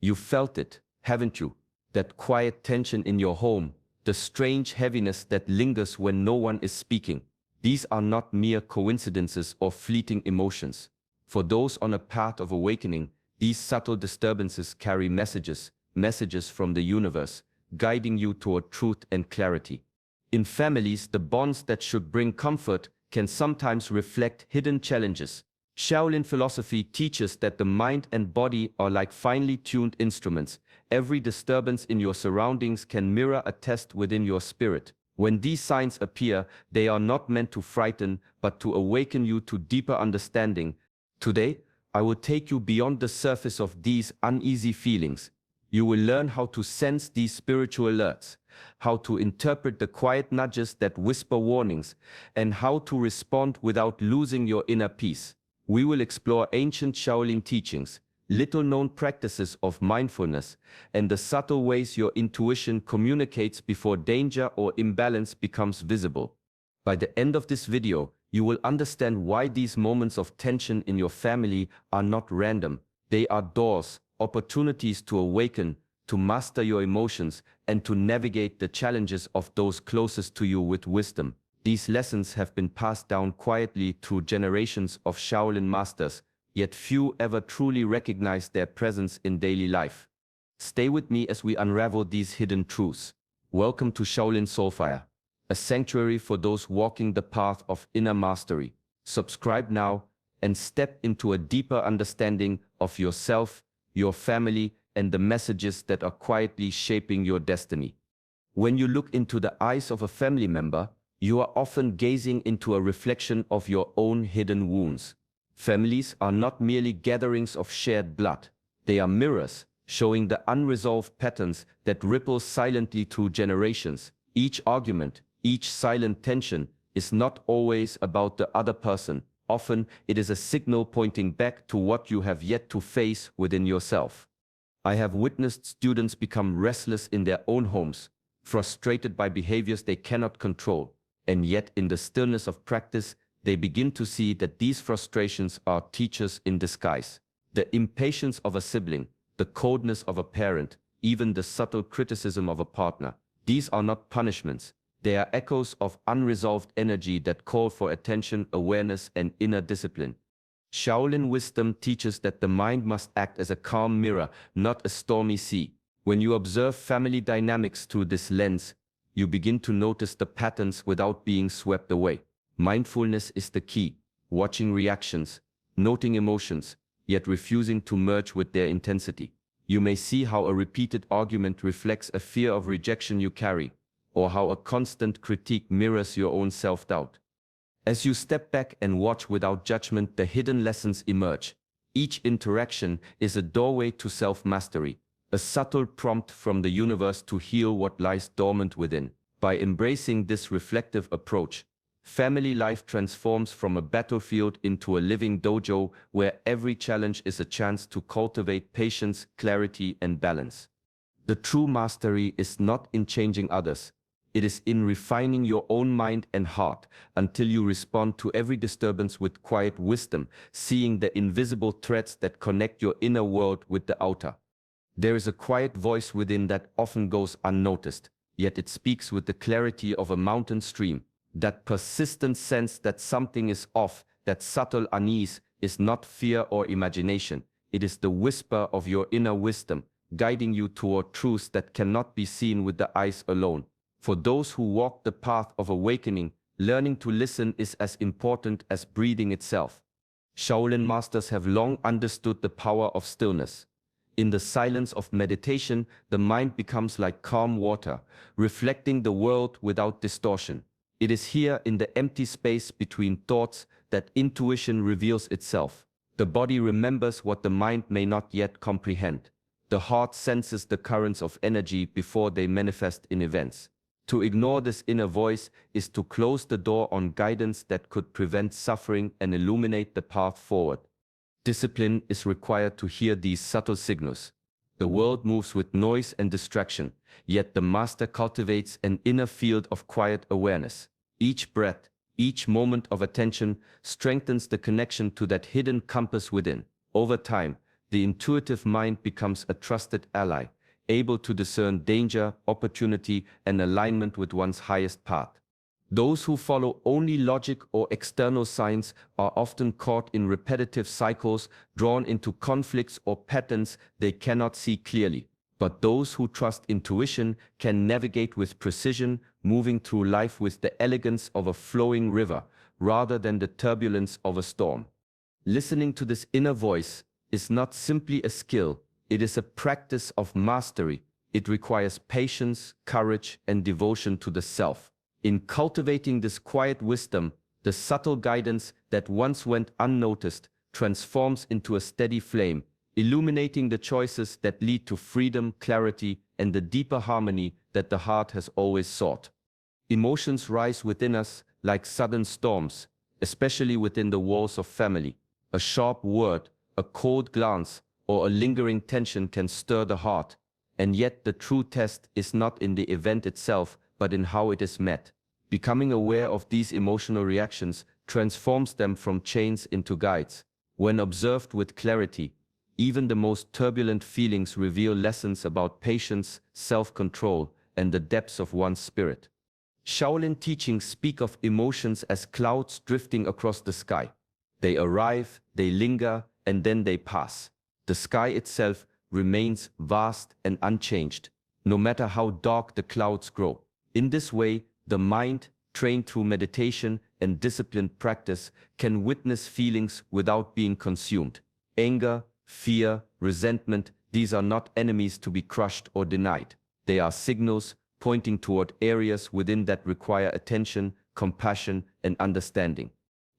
You felt it, haven't you? That quiet tension in your home, the strange heaviness that lingers when no one is speaking. These are not mere coincidences or fleeting emotions. For those on a path of awakening, these subtle disturbances carry messages from the universe, guiding you toward truth and clarity. In families, the bonds that should bring comfort can sometimes reflect hidden challenges. Shaolin philosophy teaches that the mind and body are like finely tuned instruments. Every disturbance in your surroundings can mirror a test within your spirit. When these signs appear, they are not meant to frighten, but to awaken you to deeper understanding. Today, I will take you beyond the surface of these uneasy feelings. You will learn how to sense these spiritual alerts, how to interpret the quiet nudges that whisper warnings, and how to respond without losing your inner peace. We will explore ancient Shaolin teachings, little-known practices of mindfulness, and the subtle ways your intuition communicates before danger or imbalance becomes visible. By the end of this video, you will understand why these moments of tension in your family are not random. They are doors, opportunities to awaken, to master your emotions, and to navigate the challenges of those closest to you with wisdom. These lessons have been passed down quietly through generations of Shaolin masters, yet few ever truly recognize their presence in daily life. Stay with me as we unravel these hidden truths. Welcome to Shaolin Soulfire, a sanctuary for those walking the path of inner mastery. Subscribe now and step into a deeper understanding of yourself, your family, and the messages that are quietly shaping your destiny. When you look into the eyes of a family member, you are often gazing into a reflection of your own hidden wounds. Families are not merely gatherings of shared blood. They are mirrors, showing the unresolved patterns that ripple silently through generations. Each argument, each silent tension is not always about the other person. Often, it is a signal pointing back to what you have yet to face within yourself. I have witnessed students become restless in their own homes, frustrated by behaviors they cannot control, and yet in the stillness of practice, they begin to see that these frustrations are teachers in disguise. The impatience of a sibling, the coldness of a parent, even the subtle criticism of a partner. These are not punishments. They are echoes of unresolved energy that call for attention, awareness, and inner discipline. Shaolin wisdom teaches that the mind must act as a calm mirror, not a stormy sea. When you observe family dynamics through this lens, you begin to notice the patterns without being swept away. Mindfulness is the key, watching reactions, noting emotions, yet refusing to merge with their intensity. You may see how a repeated argument reflects a fear of rejection you carry, or how a constant critique mirrors your own self-doubt. As you step back and watch without judgment, the hidden lessons emerge. Each interaction is a doorway to self-mastery, a subtle prompt from the universe to heal what lies dormant within. By embracing this reflective approach, family life transforms from a battlefield into a living dojo where every challenge is a chance to cultivate patience, clarity, and balance. The true mastery is not in changing others. It is in refining your own mind and heart until you respond to every disturbance with quiet wisdom, seeing the invisible threads that connect your inner world with the outer. There is a quiet voice within that often goes unnoticed, yet it speaks with the clarity of a mountain stream. That persistent sense that something is off, that subtle unease, is not fear or imagination. It is the whisper of your inner wisdom, guiding you toward truths that cannot be seen with the eyes alone. For those who walk the path of awakening, learning to listen is as important as breathing itself. Shaolin masters have long understood the power of stillness. In the silence of meditation, the mind becomes like calm water, reflecting the world without distortion. It is here in the empty space between thoughts that intuition reveals itself. The body remembers what the mind may not yet comprehend. The heart senses the currents of energy before they manifest in events. To ignore this inner voice is to close the door on guidance that could prevent suffering and illuminate the path forward. Discipline is required to hear these subtle signals. The world moves with noise and distraction, yet the master cultivates an inner field of quiet awareness. Each breath, each moment of attention strengthens the connection to that hidden compass within. Over time, the intuitive mind becomes a trusted ally, able to discern danger, opportunity, and alignment with one's highest path. Those who follow only logic or external signs are often caught in repetitive cycles, drawn into conflicts or patterns they cannot see clearly. But those who trust intuition can navigate with precision, moving through life with the elegance of a flowing river, rather than the turbulence of a storm. Listening to this inner voice is not simply a skill, it is a practice of mastery. It requires patience, courage, and devotion to the self. In cultivating this quiet wisdom, the subtle guidance that once went unnoticed transforms into a steady flame, illuminating the choices that lead to freedom, clarity, and the deeper harmony that the heart has always sought. Emotions rise within us like sudden storms, especially within the walls of family. A sharp word, a cold glance, or a lingering tension can stir the heart, and yet the true test is not in the event itself, but in how it is met. Becoming aware of these emotional reactions transforms them from chains into guides. When observed with clarity, even the most turbulent feelings reveal lessons about patience, self-control, and the depths of one's spirit. Shaolin teachings speak of emotions as clouds drifting across the sky. They arrive, they linger, and then they pass. The sky itself remains vast and unchanged, no matter how dark the clouds grow. In this way, the mind, trained through meditation and disciplined practice, can witness feelings without being consumed. Anger, fear, resentment, these are not enemies to be crushed or denied. They are signals pointing toward areas within that require attention, compassion, and understanding.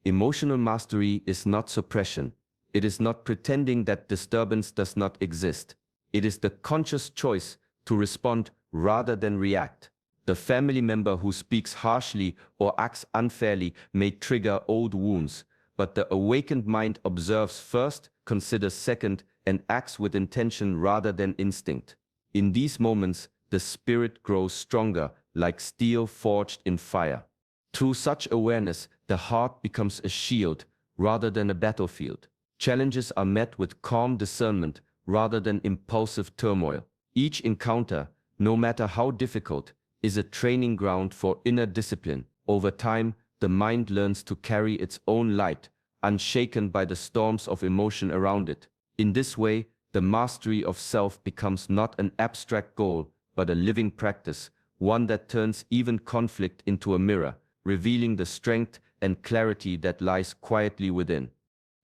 Emotional mastery is not suppression. It is not pretending that disturbance does not exist. It is the conscious choice to respond rather than react. The family member who speaks harshly or acts unfairly may trigger old wounds, but the awakened mind observes first, considers second, and acts with intention rather than instinct. In these moments, the spirit grows stronger, like steel forged in fire. Through such awareness, the heart becomes a shield rather than a battlefield. Challenges are met with calm discernment rather than impulsive turmoil. Each encounter, no matter how difficult, is a training ground for inner discipline. Over time, the mind learns to carry its own light, unshaken by the storms of emotion around it. In this way, the mastery of self becomes not an abstract goal, but a living practice, one that turns even conflict into a mirror, revealing the strength and clarity that lies quietly within.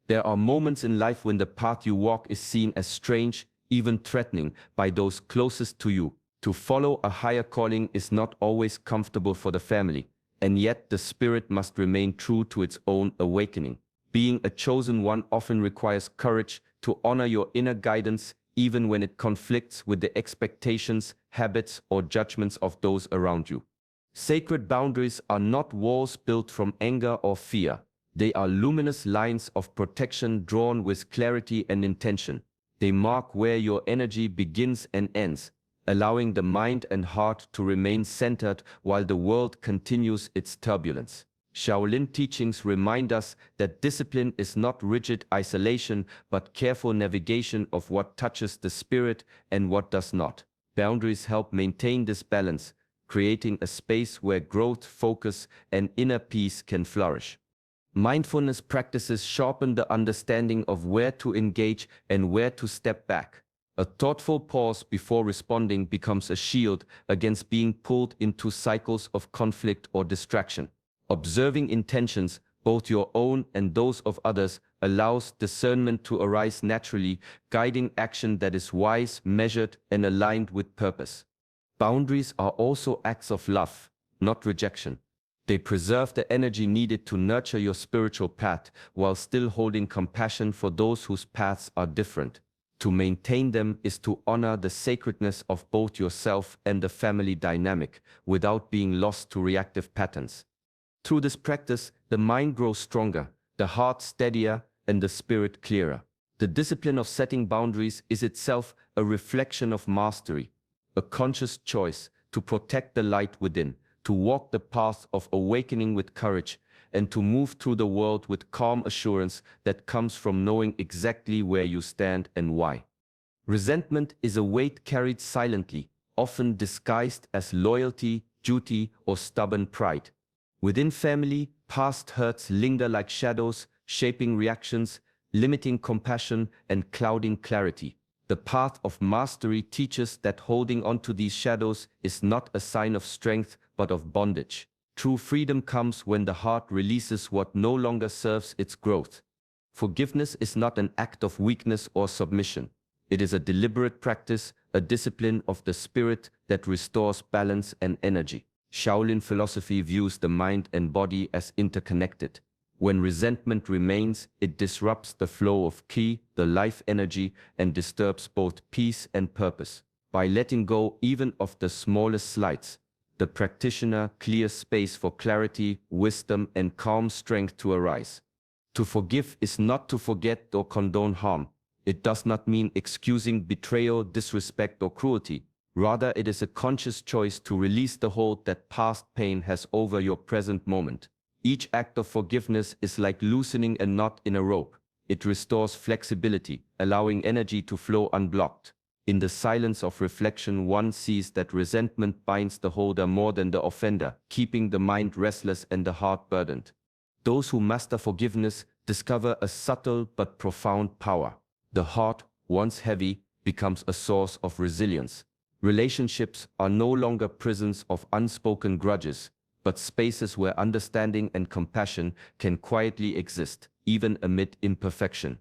There are moments in life when the path you walk is seen as strange, even threatening, by those closest to you. To follow a higher calling is not always comfortable for the family, and yet the spirit must remain true to its own awakening. Being a chosen one often requires courage to honor your inner guidance, even when it conflicts with the expectations, habits, or judgments of those around you. Sacred boundaries are not walls built from anger or fear. They are luminous lines of protection drawn with clarity and intention. They mark where your energy begins and ends, allowing the mind and heart to remain centered while the world continues its turbulence. Shaolin teachings remind us that discipline is not rigid isolation, but careful navigation of what touches the spirit and what does not. Boundaries help maintain this balance, creating a space where growth, focus, and inner peace can flourish. Mindfulness practices sharpen the understanding of where to engage and where to step back. A thoughtful pause before responding becomes a shield against being pulled into cycles of conflict or distraction. Observing intentions, both your own and those of others, allows discernment to arise naturally, guiding action that is wise, measured, and aligned with purpose. Boundaries are also acts of love, not rejection. They preserve the energy needed to nurture your spiritual path while still holding compassion for those whose paths are different. To maintain them is to honor the sacredness of both yourself and the family dynamic without being lost to reactive patterns. Through this practice, the mind grows stronger, the heart steadier, and the spirit clearer. The discipline of setting boundaries is itself a reflection of mastery, a conscious choice to protect the light within, to walk the path of awakening with courage, and to move through the world with calm assurance that comes from knowing exactly where you stand and why. Resentment is a weight carried silently, often disguised as loyalty, duty, or stubborn pride. Within family, past hurts linger like shadows, shaping reactions, limiting compassion, and clouding clarity. The path of mastery teaches that holding on to these shadows is not a sign of strength but of bondage. True freedom comes when the heart releases what no longer serves its growth. Forgiveness is not an act of weakness or submission. It is a deliberate practice, a discipline of the spirit that restores balance and energy. Shaolin philosophy views the mind and body as interconnected. When resentment remains, it disrupts the flow of qi, the life energy, and disturbs both peace and purpose. By letting go even of the smallest slights, the practitioner clears space for clarity, wisdom, and calm strength to arise. To forgive is not to forget or condone harm. It does not mean excusing betrayal, disrespect, or cruelty. Rather, it is a conscious choice to release the hold that past pain has over your present moment. Each act of forgiveness is like loosening a knot in a rope. It restores flexibility, allowing energy to flow unblocked. In the silence of reflection, one sees that resentment binds the holder more than the offender, keeping the mind restless and the heart burdened. Those who master forgiveness discover a subtle but profound power. The heart, once heavy, becomes a source of resilience. Relationships are no longer prisons of unspoken grudges, but spaces where understanding and compassion can quietly exist, even amid imperfection.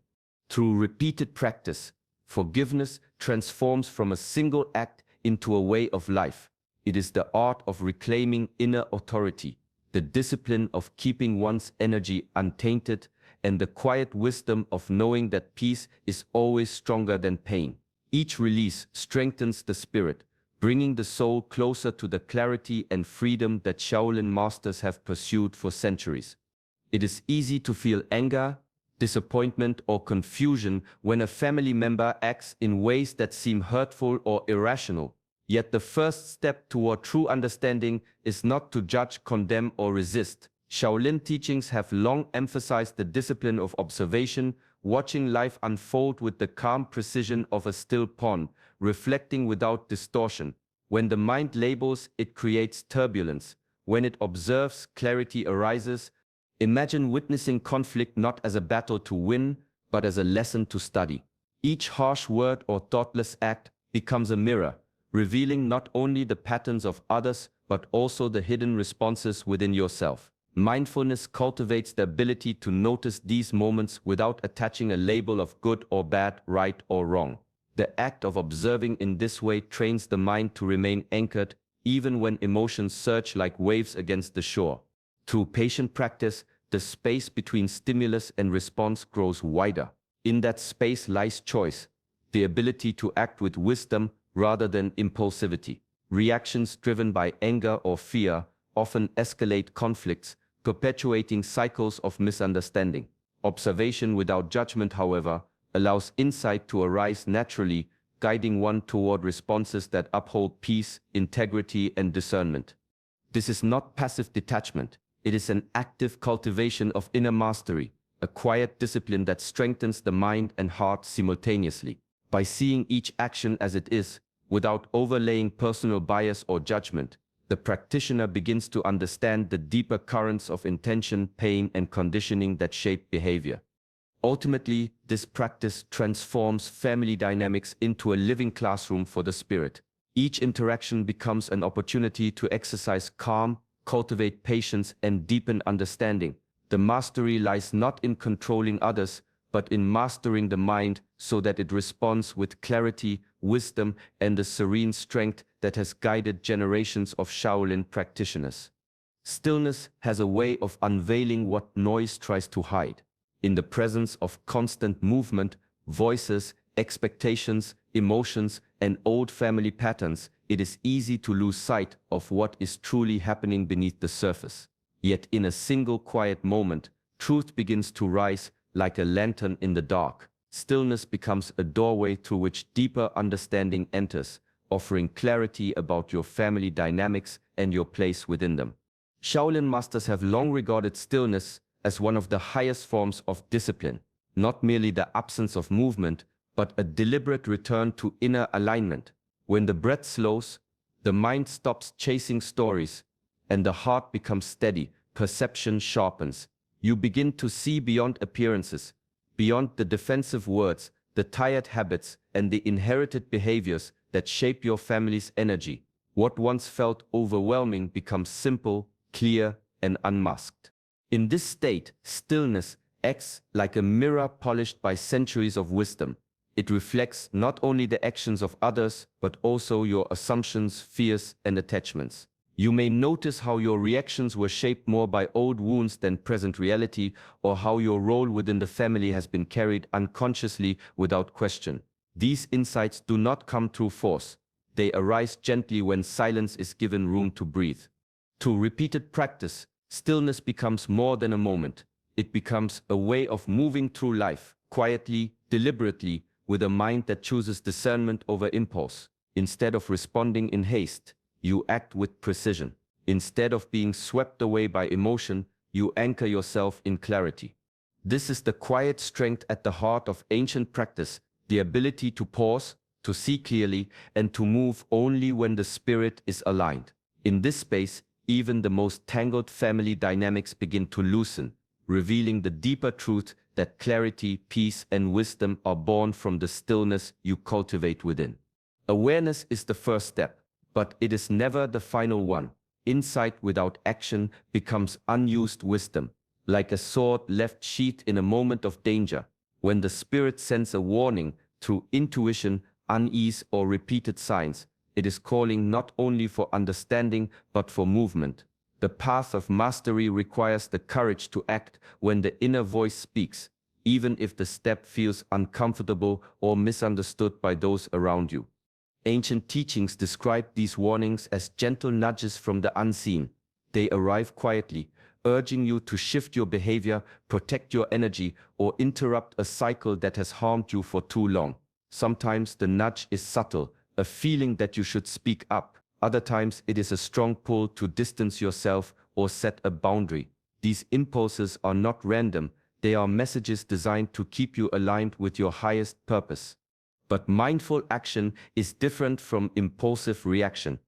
Through repeated practice, forgiveness transforms from a single act into a way of life. It is the art of reclaiming inner authority, the discipline of keeping one's energy untainted, and the quiet wisdom of knowing that peace is always stronger than pain. Each release strengthens the spirit, bringing the soul closer to the clarity and freedom that Shaolin masters have pursued for centuries. It is easy to feel anger, disappointment, or confusion when a family member acts in ways that seem hurtful or irrational. Yet the first step toward true understanding is not to judge, condemn, or resist. Shaolin teachings have long emphasized the discipline of observation, watching life unfold with the calm precision of a still pond, reflecting without distortion. When the mind labels, it creates turbulence. When it observes, clarity arises. Imagine witnessing conflict not as a battle to win, but as a lesson to study. Each harsh word or thoughtless act becomes a mirror, revealing not only the patterns of others, but also the hidden responses within yourself. Mindfulness cultivates the ability to notice these moments without attaching a label of good or bad, right or wrong. The act of observing in this way trains the mind to remain anchored, even when emotions surge like waves against the shore. Through patient practice, the space between stimulus and response grows wider. In that space lies choice, the ability to act with wisdom rather than impulsivity. Reactions driven by anger or fear often escalate conflicts, perpetuating cycles of misunderstanding. Observation without judgment, however, allows insight to arise naturally, guiding one toward responses that uphold peace, integrity, and discernment. This is not passive detachment. It is an active cultivation of inner mastery, a quiet discipline that strengthens the mind and heart simultaneously. By seeing each action as it is, without overlaying personal bias or judgment, the practitioner begins to understand the deeper currents of intention, pain, and conditioning that shape behavior. Ultimately, this practice transforms family dynamics into a living classroom for the spirit. Each interaction becomes an opportunity to exercise calm, cultivate patience, and deepen understanding. The mastery lies not in controlling others, but in mastering the mind so that it responds with clarity, wisdom, and the serene strength that has guided generations of Shaolin practitioners. Stillness has a way of unveiling what noise tries to hide. In the presence of constant movement, voices, expectations, emotions, and old family patterns, it is easy to lose sight of what is truly happening beneath the surface. Yet in a single quiet moment, truth begins to rise like a lantern in the dark. Stillness becomes a doorway through which deeper understanding enters, offering clarity about your family dynamics and your place within them. Shaolin masters have long regarded stillness as one of the highest forms of discipline, not merely the absence of movement, but a deliberate return to inner alignment. When the breath slows, the mind stops chasing stories, and the heart becomes steady, perception sharpens. You begin to see beyond appearances, beyond the defensive words, the tired habits, and the inherited behaviors that shape your family's energy. What once felt overwhelming becomes simple, clear, and unmasked. In this state, stillness acts like a mirror polished by centuries of wisdom. It reflects not only the actions of others, but also your assumptions, fears, and attachments. You may notice how your reactions were shaped more by old wounds than present reality, or how your role within the family has been carried unconsciously without question. These insights do not come through force. They arise gently when silence is given room to breathe. Through repeated practice, stillness becomes more than a moment. It becomes a way of moving through life, quietly, deliberately, with a mind that chooses discernment over impulse. Instead of responding in haste, you act with precision. Instead of being swept away by emotion, you anchor yourself in clarity. This is the quiet strength at the heart of ancient practice, the ability to pause, to see clearly, and to move only when the spirit is aligned. In this space, even the most tangled family dynamics begin to loosen, revealing the deeper truth that clarity, peace, and wisdom are born from the stillness you cultivate within. Awareness is the first step, but it is never the final one. Insight without action becomes unused wisdom, like a sword left sheathed in a moment of danger. When the spirit sends a warning through intuition, unease, or repeated signs, it is calling not only for understanding but for movement. The path of mastery requires the courage to act when the inner voice speaks, even if the step feels uncomfortable or misunderstood by those around you. Ancient teachings describe these warnings as gentle nudges from the unseen. They arrive quietly, urging you to shift your behavior, protect your energy, or interrupt a cycle that has harmed you for too long. Sometimes the nudge is subtle, a feeling that you should speak up. Other times it is a strong pull to distance yourself or set a boundary. These impulses are not random, they are messages designed to keep you aligned with your highest purpose. But mindful action is different from impulsive reaction.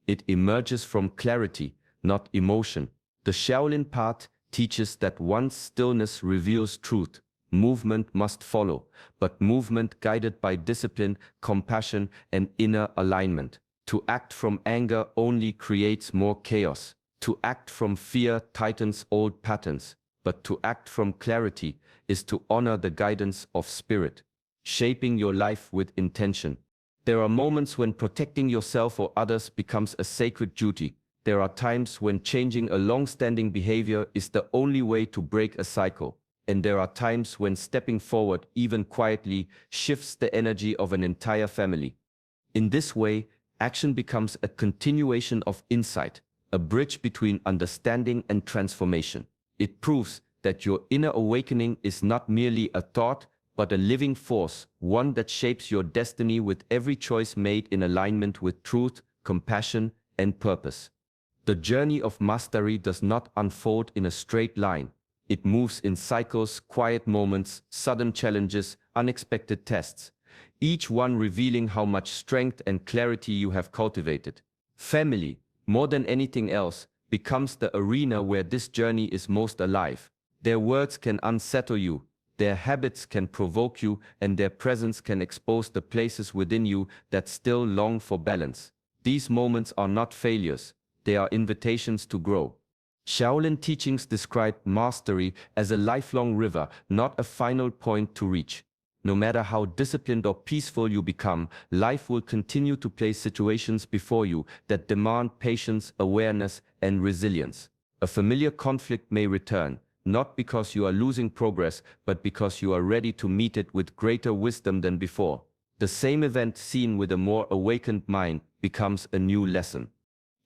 It emerges from clarity, not emotion. The Shaolin path teaches that once stillness reveals truth, movement must follow, but movement guided by discipline, compassion, and inner alignment. To act from anger only creates more chaos. To act from fear tightens old patterns. But to act from clarity is to honor the guidance of spirit, shaping your life with intention. There are moments when protecting yourself or others becomes a sacred duty. There are times when changing a long-standing behavior is the only way to break a cycle. And there are times when stepping forward, even quietly, shifts the energy of an entire family. In this way, action becomes a continuation of insight, a bridge between understanding and transformation. It proves that your inner awakening is not merely a thought, but a living force, one that shapes your destiny with every choice made in alignment with truth, compassion, and purpose. The journey of mastery does not unfold in a straight line. It moves in cycles, quiet moments, sudden challenges, unexpected tests, each one revealing how much strength and clarity you have cultivated. Family, more than anything else, becomes the arena where this journey is most alive. Their words can unsettle you, their habits can provoke you, and their presence can expose the places within you that still long for balance. These moments are not failures, they are invitations to grow. Shaolin teachings describe mastery as a lifelong river, not a final point to reach. No matter how disciplined or peaceful you become, life will continue to place situations before you that demand patience, awareness, and resilience. A familiar conflict may return, not because you are losing progress, but because you are ready to meet it with greater wisdom than before. The same event seen with a more awakened mind becomes a new lesson.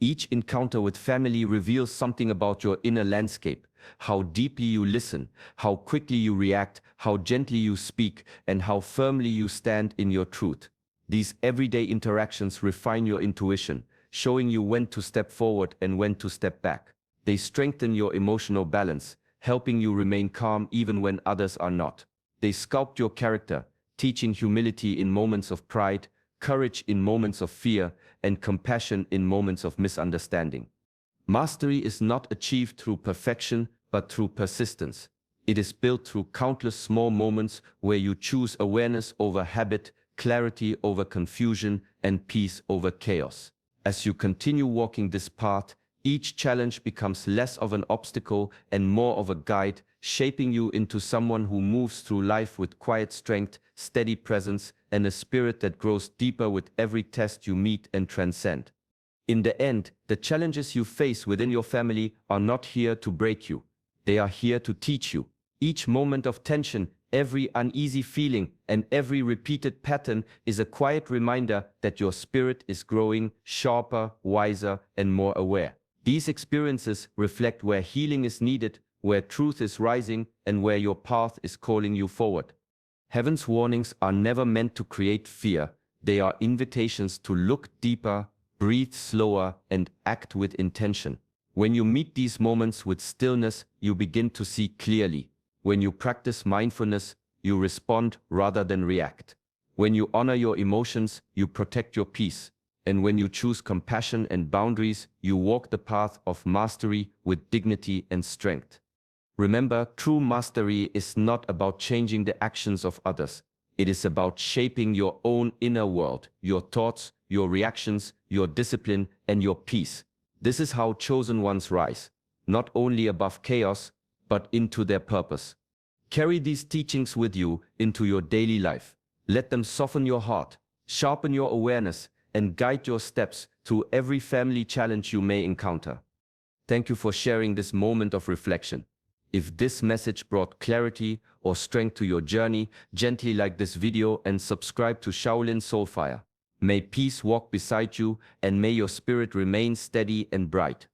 Each encounter with family reveals something about your inner landscape, how deeply you listen, how quickly you react, how gently you speak, and how firmly you stand in your truth. These everyday interactions refine your intuition, showing you when to step forward and when to step back. They strengthen your emotional balance, helping you remain calm even when others are not. They sculpt your character, teaching humility in moments of pride, courage in moments of fear, and compassion in moments of misunderstanding. Mastery is not achieved through perfection, but through persistence. It is built through countless small moments where you choose awareness over habit, clarity over confusion, and peace over chaos. As you continue walking this path, each challenge becomes less of an obstacle and more of a guide, shaping you into someone who moves through life with quiet strength, steady presence, and a spirit that grows deeper with every test you meet and transcend. In the end, the challenges you face within your family are not here to break you. They are here to teach you. Each moment of tension, every uneasy feeling, and every repeated pattern is a quiet reminder that your spirit is growing sharper, wiser, and more aware. These experiences reflect where healing is needed, where truth is rising, and where your path is calling you forward. Heaven's warnings are never meant to create fear. They are invitations to look deeper, breathe slower, and act with intention. When you meet these moments with stillness, you begin to see clearly. When you practice mindfulness, you respond rather than react. When you honor your emotions, you protect your peace. And when you choose compassion and boundaries, you walk the path of mastery with dignity and strength. Remember, true mastery is not about changing the actions of others. It is about shaping your own inner world, your thoughts, your reactions, your discipline, and your peace. This is how chosen ones rise, not only above chaos, but into their purpose. Carry these teachings with you into your daily life. Let them soften your heart, sharpen your awareness, and guide your steps through every family challenge you may encounter. Thank you for sharing this moment of reflection. If this message brought clarity or strength to your journey, gently like this video and subscribe to Shaolin Soulfire. May peace walk beside you, and may your spirit remain steady and bright.